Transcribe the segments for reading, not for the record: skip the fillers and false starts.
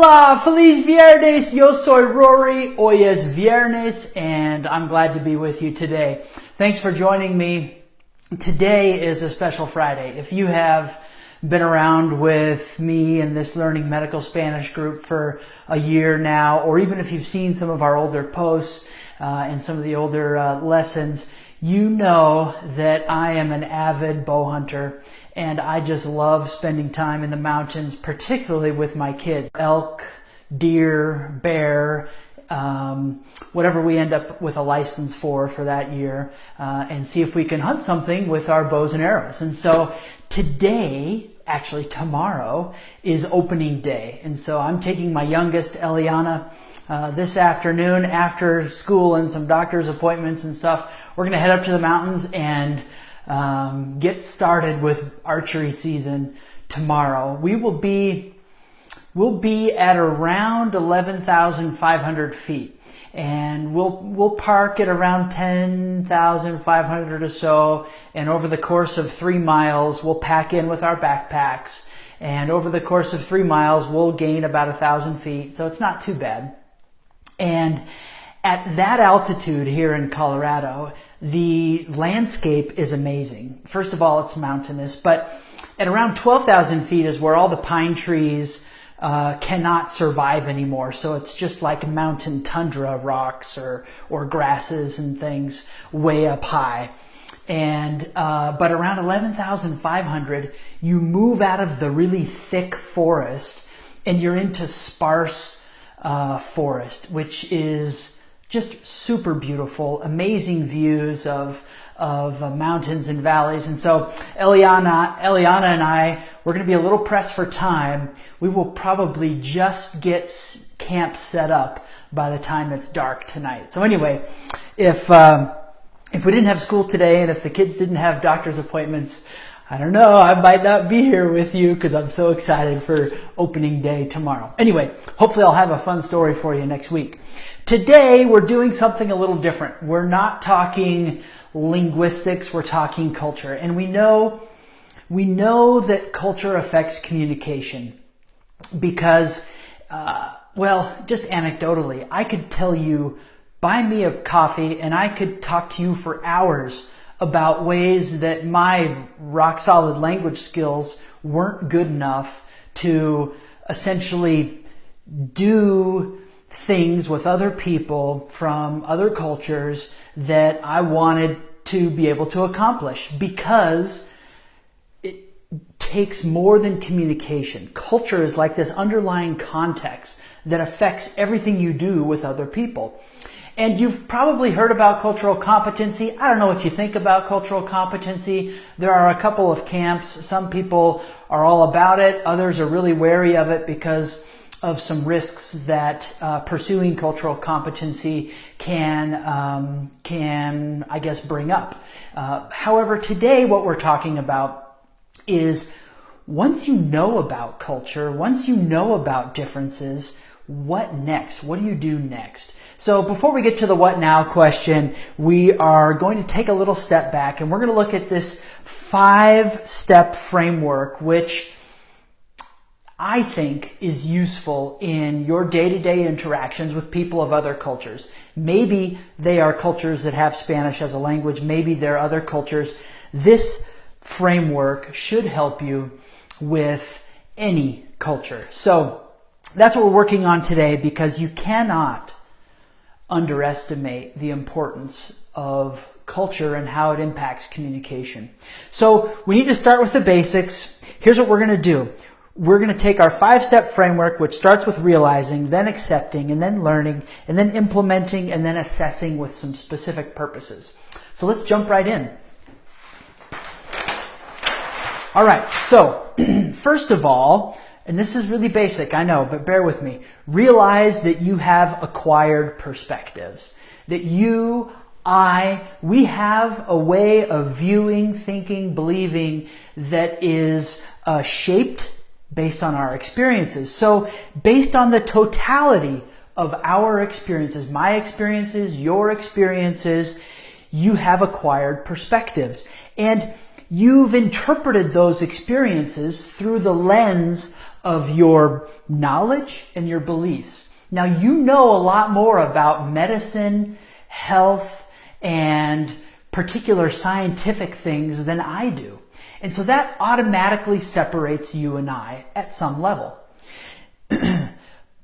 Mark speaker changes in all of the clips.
Speaker 1: Hola, feliz viernes, yo soy Rory, hoy es viernes, and I'm glad to be with you today. Thanks for joining me. Today is a special Friday. If you have been around with me in this Learning Medical Spanish group for a year now, or even if you've seen some of our older posts and some of the older lessons, you know that I am an avid bow hunter, and I just love spending time in the mountains, particularly with my kids. Elk, deer, bear, whatever we end up with a license for that year, and see if we can hunt something with our bows and arrows. And so today, actually tomorrow, is opening day. And so I'm taking my youngest, Eliana, this afternoon after school and some doctor's appointments and stuff. We're going to head up to the mountains and get started with archery season tomorrow. We'll be at around 11,500 feet, and we'll park at around 10,500 or so, and over the course of 3 miles we'll pack in with our backpacks, and over the course of 3 miles we'll gain about 1,000 feet, so it's not too bad. And at that altitude here in Colorado, the landscape is amazing. First of all, it's mountainous, but at around 12,000 feet is where all the pine trees cannot survive anymore. So it's just like mountain tundra rocks or grasses and things way up high. And but around 11,500, you move out of the really thick forest and you're into sparse forest, which is just super beautiful, amazing views of mountains and valleys. And so Eliana and I, we're going to be a little pressed for time. We will probably just get camp set up by the time it's dark tonight. So anyway, if we didn't have school today and if the kids didn't have doctor's appointments, I don't know, I might not be here with you because I'm so excited for opening day tomorrow. Anyway, hopefully I'll have a fun story for you next week. Today, we're doing something a little different. We're not talking linguistics, we're talking culture. And we know that culture affects communication because, just anecdotally, I could tell you, buy me a coffee and I could talk to you for hours about ways that my rock solid language skills weren't good enough to essentially do things with other people from other cultures that I wanted to be able to accomplish, because it takes more than communication. Culture is like this underlying context that affects everything you do with other people. And you've probably heard about cultural competency. I don't know what you think about cultural competency. There are a couple of camps. Some people are all about it. Others are really wary of it because of some risks that pursuing cultural competency can I guess, bring up. However, today what we're talking about is once you know about culture, once you know about differences, what next? What do you do next? So before we get to the what now question, we are going to take a little step back and we're going to look at this 5-step framework, which I think is useful in your day-to-day interactions with people of other cultures. Maybe they are cultures that have Spanish as a language. Maybe they're other cultures. This framework should help you with any culture. So that's what we're working on today, because you cannot underestimate the importance of culture and how it impacts communication. So we need to start with the basics. Here's what we're going to do. We're going to take our 5-step framework, which starts with realizing, then accepting, and then learning, and then implementing, and then assessing with some specific purposes. So let's jump right in. All right, so first of all, and this is really basic, I know, but bear with me. Realize that you have acquired perspectives. That we have a way of viewing, thinking, believing that is shaped based on our experiences. So based on the totality of our experiences, my experiences, your experiences, you have acquired perspectives. And you've interpreted those experiences through the lens of your knowledge and your beliefs. Now, you know a lot more about medicine, health, and particular scientific things than I do. And so that automatically separates you and I at some level.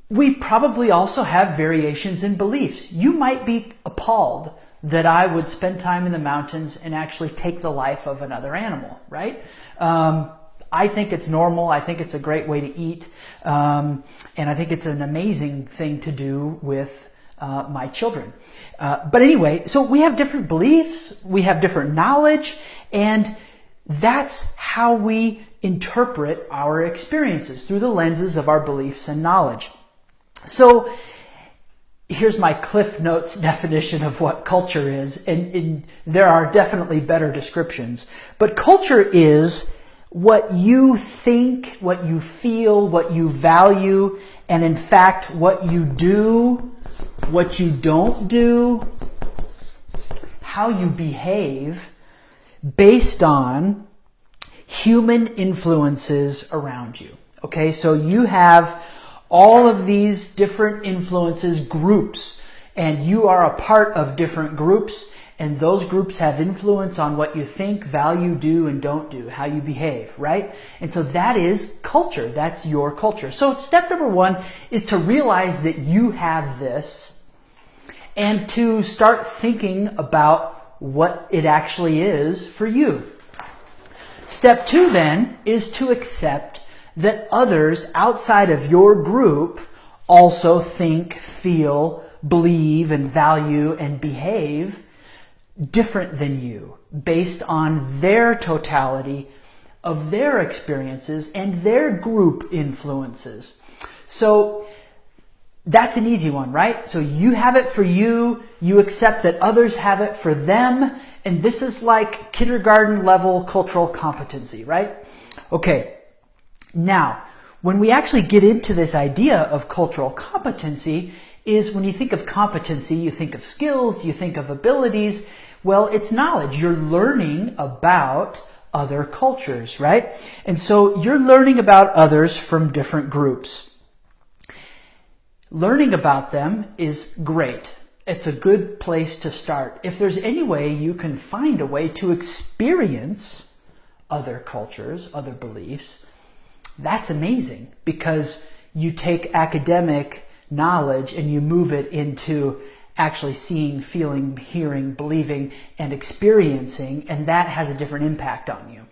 Speaker 1: We probably also have variations in beliefs. You might be appalled that I would spend time in the mountains and actually take the life of another animal, right? I think it's normal. I think it's a great way to eat. And I think it's an amazing thing to do with my children. But anyway, so we have different beliefs, we have different knowledge, and that's how we interpret our experiences, through the lenses of our beliefs and knowledge. So here's my Cliff Notes definition of what culture is, and there are definitely better descriptions. But culture is what you think, what you feel, what you value, and in fact, what you do, what you don't do, how you behave based on human influences around you. Okay, so you have all of these different influences, groups, and you are a part of different groups, and those groups have influence on what you think, value, do, and don't do, how you behave, right? And so that is culture. That's your culture. So step number one is to realize that you have this and to start thinking about what it actually is for you. Step two then is to accept that others outside of your group also think, feel, believe, and value and behave different than you based on their totality of their experiences and their group influences. So that's an easy one, right? So you have it for you, you accept that others have it for them, and this is like kindergarten level cultural competency, right? Okay. Now, when we actually get into this idea of cultural competency, is when you think of competency, you think of skills, you think of abilities. Well, it's knowledge. You're learning about other cultures, right? And so you're learning about others from different groups. Learning about them is great. It's a good place to start. If there's any way you can find a way to experience other cultures, other beliefs, that's amazing, because you take academic knowledge and you move it into actually seeing, feeling, hearing, believing, and experiencing, and that has a different impact on you.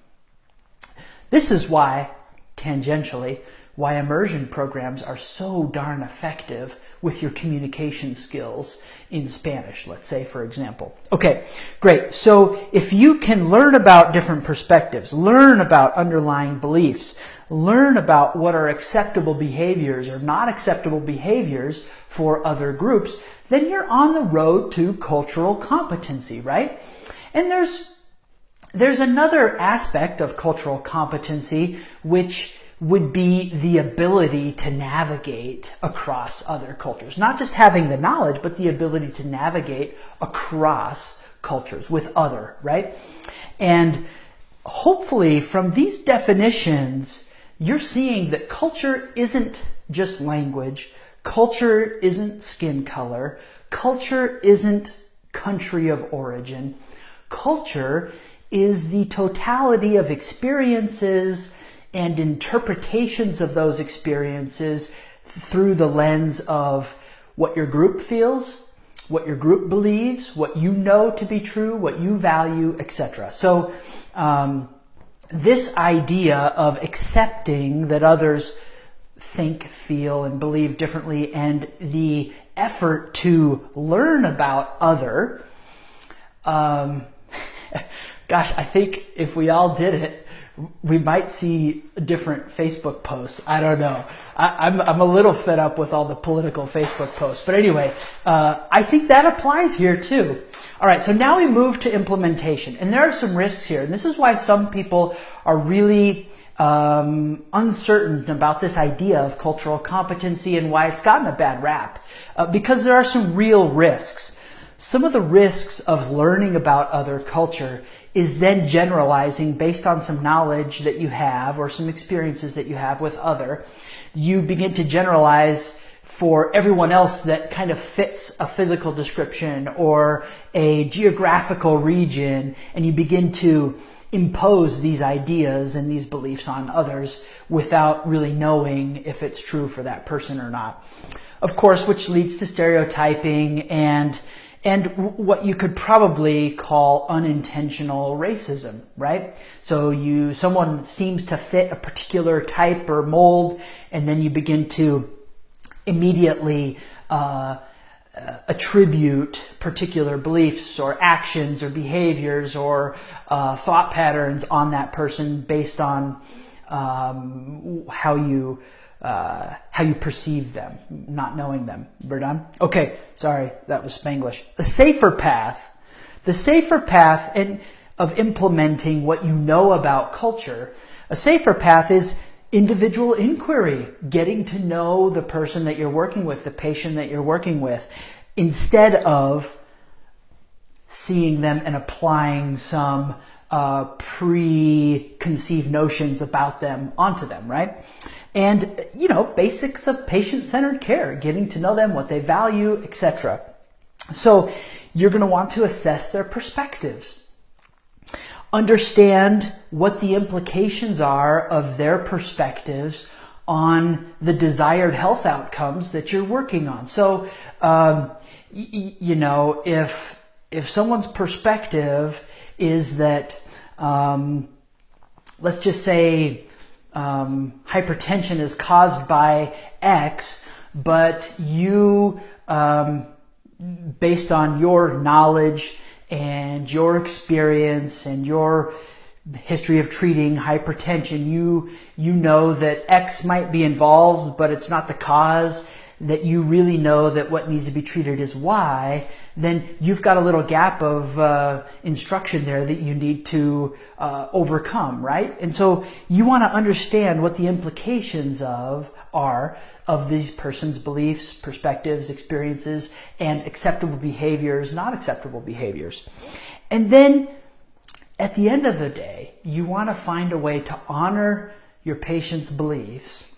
Speaker 1: This is why, tangentially, why immersion programs are so darn effective with your communication skills in Spanish, let's say, for example. Okay, great. So if you can learn about different perspectives, learn about underlying beliefs, learn about what are acceptable behaviors or not acceptable behaviors for other groups, then you're on the road to cultural competency, right? And there's another aspect of cultural competency, which would be the ability to navigate across other cultures. Not just having the knowledge, but the ability to navigate across cultures with other, right? And hopefully from these definitions, you're seeing that culture isn't just language. Culture isn't skin color. Culture isn't country of origin. Culture is the totality of experiences and interpretations of those experiences through the lens of what your group feels, what your group believes, what you know to be true, what you value, etc. So this idea of accepting that others think, feel, and believe differently, and the effort to learn about other, gosh, I think if we all did it, we might see different Facebook posts. I don't know. I'm a little fed up with all the political Facebook posts. But anyway, I think that applies here too. All right, so now we move to implementation. And there are some risks here. And this is why some people are really uncertain about this idea of cultural competency and why it's gotten a bad rap. Because there are some real risks. some of the risks of learning about other culture is then generalizing based on some knowledge that you have or some experiences that you have with other. You begin to generalize for everyone else that kind of fits a physical description or a geographical region, and you begin to impose these ideas and these beliefs on others without really knowing if it's true for that person or not. Of course, which leads to stereotyping and what you could probably call unintentional racism, right? So someone seems to fit a particular type or mold, and then you begin to immediately attribute particular beliefs or actions or behaviors or thought patterns on that person based on how you perceive them, not knowing them. We're done? Okay, sorry, that was Spanglish. The safer path of implementing what you know about culture, a safer path is individual inquiry, getting to know the person that you're working with, the patient that you're working with, instead of seeing them and applying some preconceived notions about them onto them, right? And, basics of patient-centered care, getting to know them, what they value, etc. So you're going to want to assess their perspectives. Understand what the implications are of their perspectives on the desired health outcomes that you're working on. So, if someone's perspective is that, let's just say, hypertension is caused by X, but you, based on your knowledge and your experience and your history of treating hypertension, you know that X might be involved, but it's not the cause, that you really know that what needs to be treated is Y, then you've got a little gap of instruction there that you need to overcome, right? And so you want to understand what the implications are of these person's beliefs, perspectives, experiences, and acceptable behaviors, not acceptable behaviors. And then at the end of the day, you want to find a way to honor your patient's beliefs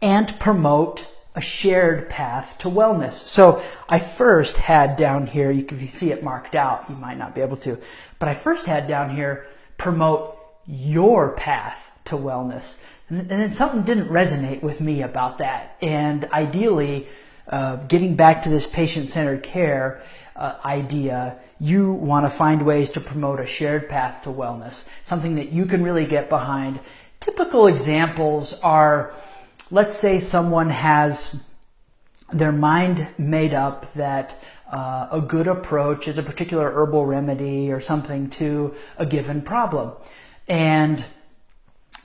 Speaker 1: and promote a shared path to wellness. So I first had down here, if you see it marked out, you might not be able to, but I first had down here, promote your path to wellness. And then something didn't resonate with me about that. And ideally, getting back to this patient-centered care idea, you want to find ways to promote a shared path to wellness, something that you can really get behind. Typical examples are, let's say someone has their mind made up that a good approach is a particular herbal remedy or something to a given problem. And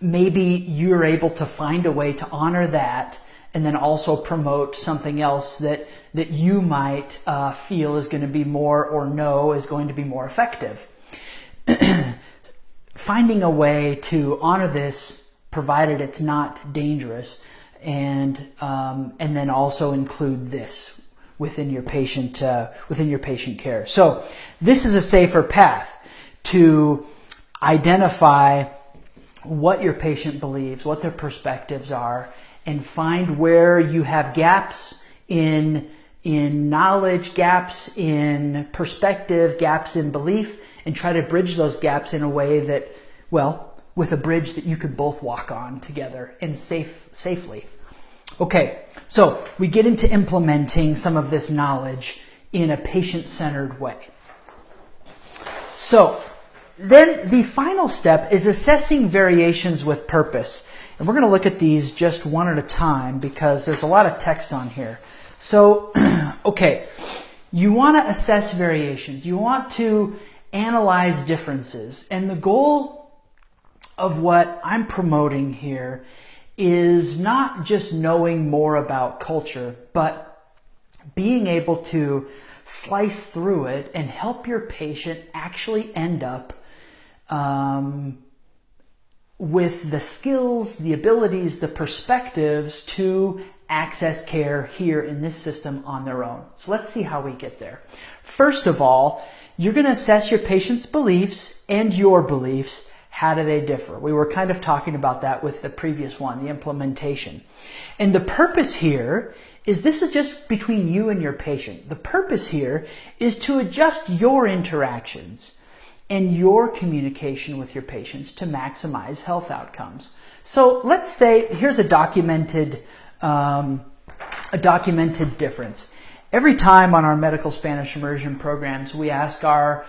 Speaker 1: maybe you're able to find a way to honor that and then also promote something else that you might feel is going to be more, or know is going to be more effective. Finding a way to honor this, provided it's not dangerous, and then also include this within your patient care. So this is a safer path to identify what your patient believes, what their perspectives are, and find where you have gaps in knowledge, gaps in perspective, gaps in belief, and try to bridge those gaps in a way that, with a bridge that you could both walk on together and safely. Okay, so we get into implementing some of this knowledge in a patient-centered way. So then the final step is assessing variations with purpose. And we're going to look at these just one at a time because there's a lot of text on here. So, okay, you want to assess variations. You want to analyze differences. And the goal of what I'm promoting here is not just knowing more about culture, but being able to slice through it and help your patient actually end up with the skills, the abilities, the perspectives to access care here in this system on their own. So let's see how we get there. First of all, you're going to assess your patient's beliefs and your beliefs. How do they differ? We were kind of talking about that with the previous one, the implementation. And the purpose here is this is just between you and your patient. The purpose here is to adjust your interactions and your communication with your patients to maximize health outcomes. So let's say here's a documented difference. Every time on our medical Spanish immersion programs, we ask our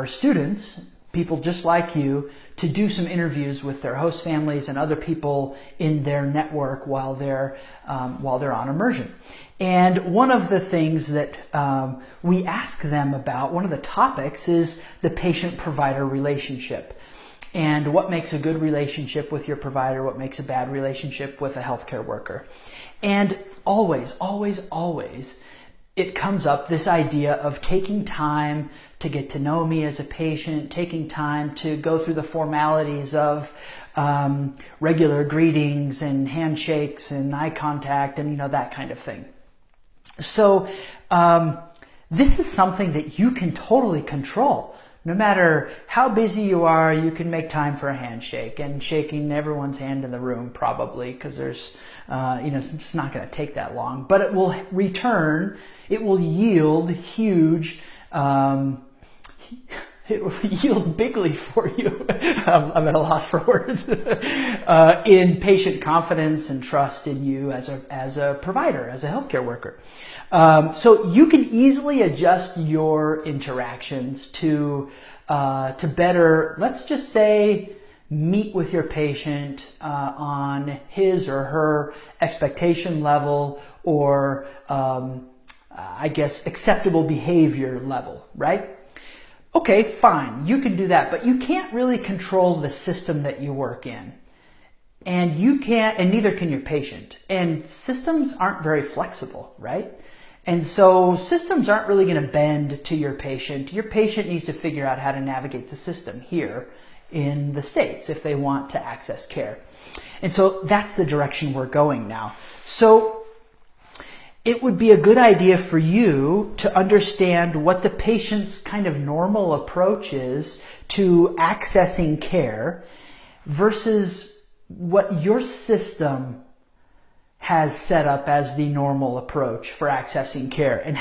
Speaker 1: students, people just like you, to do some interviews with their host families and other people in their network while they're on immersion. And one of the things that we ask them about, one of the topics, is the patient-provider relationship. And what makes a good relationship with your provider, what makes a bad relationship with a healthcare worker. And always, always, always, it comes up, this idea of taking time to get to know me as a patient, taking time to go through the formalities of regular greetings and handshakes and eye contact and, that kind of thing. So this is something that you can totally control. No matter how busy you are, you can make time for a handshake, and shaking everyone's hand in the room probably, because there's, it's not going to take that long, but it will yield huge, it will yield bigly for you. I'm at a loss for words. In patient confidence and trust in you as a provider, as a healthcare worker. So you can easily adjust your interactions to better, let's just say, meet with your patient on his or her expectation level, or acceptable behavior level, right? Okay, fine, you can do that, but you can't really control the system that you work in. And neither can your patient. And systems aren't very flexible, right? And so systems aren't really going to bend to your patient. Your patient needs to figure out how to navigate the system here in the States if they want to access care. And so that's the direction we're going now. So it would be a good idea for you to understand what the patient's kind of normal approach is to accessing care versus what your system has set up as the normal approach for accessing care, and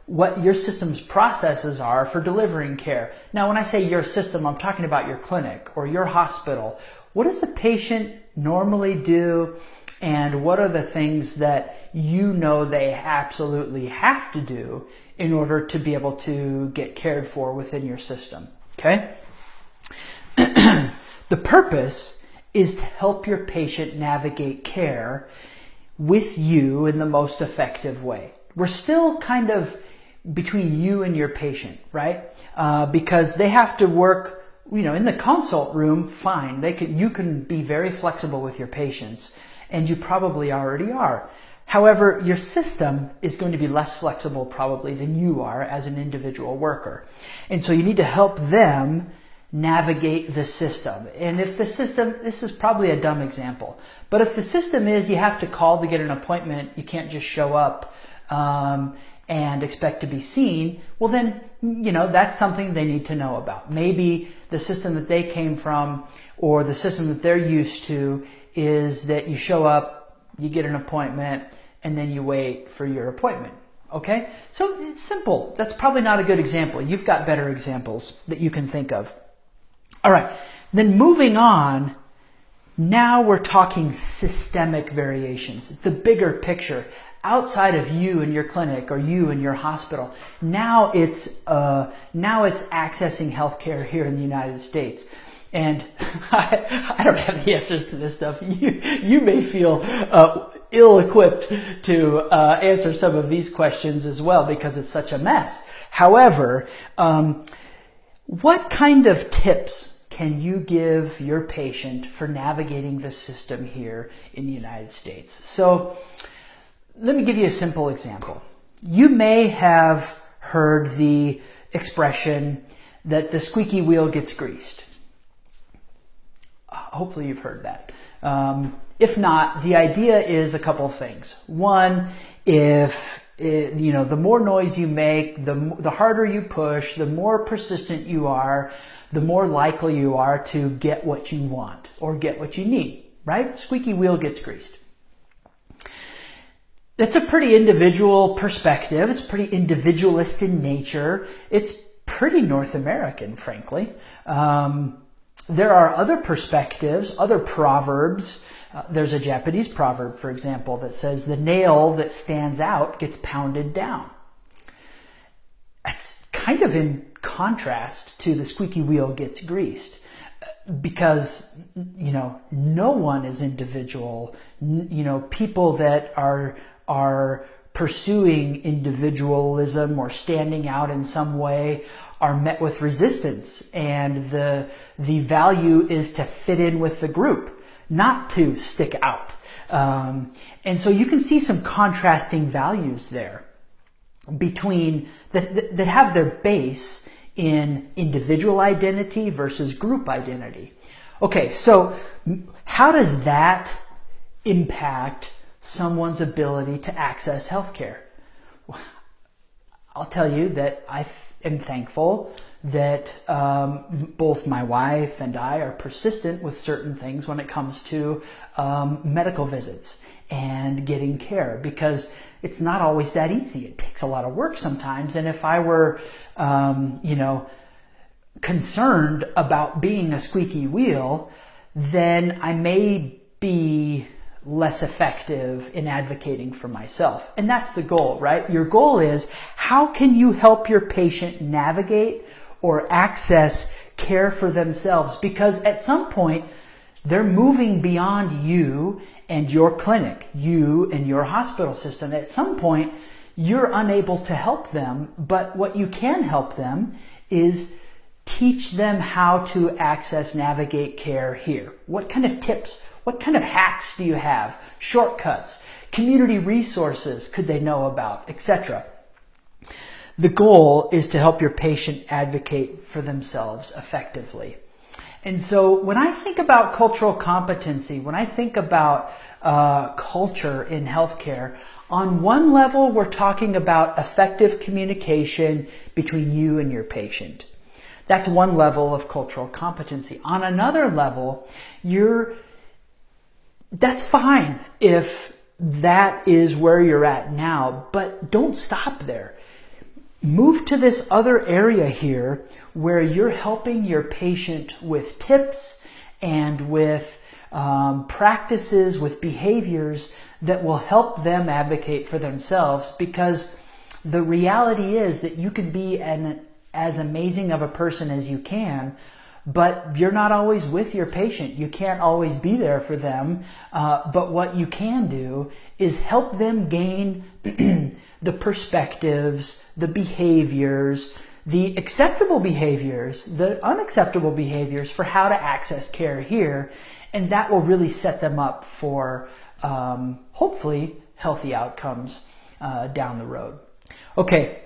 Speaker 1: what your system's processes are for delivering care. Now, when I say your system, I'm talking about your clinic or your hospital. What does the patient normally do, and what are the things that they absolutely have to do in order to be able to get cared for within your system? Okay? The purpose is to help your patient navigate care with you in the most effective way. We're still kind of between you and your patient, right? Because they have to work, in the consult room, fine. You can be very flexible with your patients, and you probably already are. However, your system is going to be less flexible probably than you are as an individual worker. And so you need to help them navigate the system. And if the system, this is probably a dumb example, but if the system is you have to call to get an appointment, you can't just show up and expect to be seen, well then, that's something they need to know about. Maybe the system that they came from or the system that they're used to is that you show up, you get an appointment, and then you wait for your appointment. Okay? So it's simple. That's probably not a good example. You've got better examples that you can think of. All right. Then moving on, now we're talking systemic variations. It's the bigger picture. Outside of you and your clinic or you and your hospital, now it's accessing healthcare here in the United States. And I don't have the answers to this stuff. You may feel ill-equipped to answer some of these questions as well because it's such a mess. However, what kind of tips can you give your patient for navigating the system here in the United States? So let me give you a simple example. You may have heard the expression that the squeaky wheel gets greased. Hopefully you've heard that. If not, the idea is a couple of things. One, if the more noise you make, the harder you push, the more persistent you are, the more likely you are to get what you want or get what you need, right? Squeaky wheel gets greased. It's a pretty individual perspective. It's pretty individualist in nature. It's pretty North American, frankly. There are other perspectives, other proverbs. There's a Japanese proverb, for example, that says the nail that stands out gets pounded down. That's kind of in contrast to the squeaky wheel gets greased, because, no one is individual. People that are pursuing individualism or standing out in some way are met with resistance, and the value is to fit in with the group, not to stick out. And so you can see some contrasting values there between that have their base in individual identity versus group identity. Okay, so how does that impact someone's ability to access healthcare? I'll tell you that I am thankful that both my wife and I are persistent with certain things when it comes to medical visits and getting care, because it's not always that easy. It takes a lot of work sometimes. And if I were, concerned about being a squeaky wheel, then I may be less effective in advocating for myself. And that's the goal, right? Your goal is, how can you help your patient navigate or access care for themselves? Because at some point, they're moving beyond you and your clinic, you and your hospital system. At some point, you're unable to help them, but what you can help them is teach them how to access, navigate care here. What kind of tips, what kind of hacks do you have? Shortcuts, community resources could they know about, etc. The goal is to help your patient advocate for themselves effectively. And so when I think about cultural competency, when I think about culture in healthcare, on one level, we're talking about effective communication between you and your patient. That's one level of cultural competency. On another level, that's fine if that is where you're at now, but don't stop there. Move to this other area here where you're helping your patient with tips and with practices, with behaviors that will help them advocate for themselves, because the reality is that you can be as amazing of a person as you can, but you're not always with your patient. You can't always be there for them. But what you can do is help them gain the perspectives, the behaviors, the acceptable behaviors, the unacceptable behaviors for how to access care here. And that will really set them up for hopefully healthy outcomes down the road. Okay,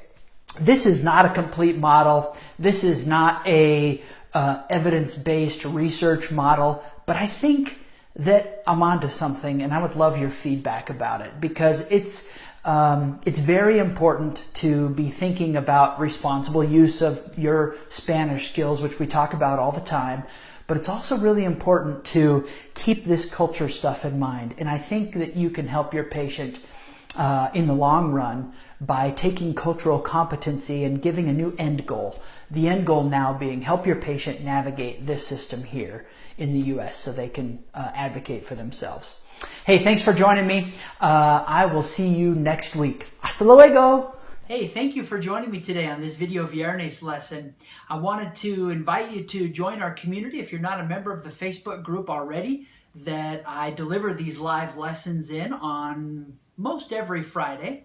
Speaker 1: this is not a complete model. This is not a evidence-based research model, but I think that I'm onto something, and I would love your feedback about it, because it's very important to be thinking about responsible use of your Spanish skills, which we talk about all the time, but it's also really important to keep this culture stuff in mind. And I think that you can help your patient in the long run by taking cultural competency and giving a new end goal. The end goal now being help your patient navigate this system here in the US so they can advocate for themselves. Hey, thanks for joining me. I will see you next week. Hasta luego! Hey, thank you for joining me today on this Video Viernes lesson. I wanted to invite you to join our community if you're not a member of the Facebook group already, that I deliver these live lessons in on most every Friday.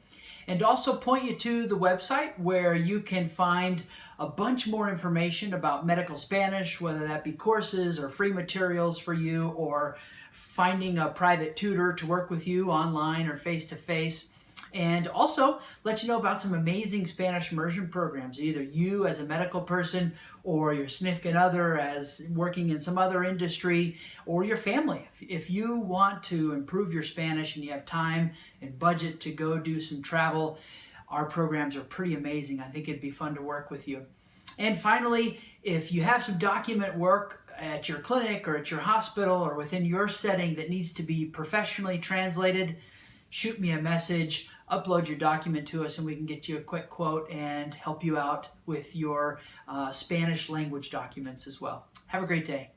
Speaker 1: And also point you to the website where you can find a bunch more information about medical Spanish, whether that be courses or free materials for you, or finding a private tutor to work with you online or face-to-face. And also let you know about some amazing Spanish immersion programs, either you as a medical person or your significant other as working in some other industry, or your family. If you want to improve your Spanish and you have time and budget to go do some travel, our programs are pretty amazing. I think it'd be fun to work with you. And finally, if you have some document work at your clinic or at your hospital or within your setting that needs to be professionally translated, shoot me a message, upload your document to us, and we can get you a quick quote and help you out with your Spanish language documents as well. Have a great day.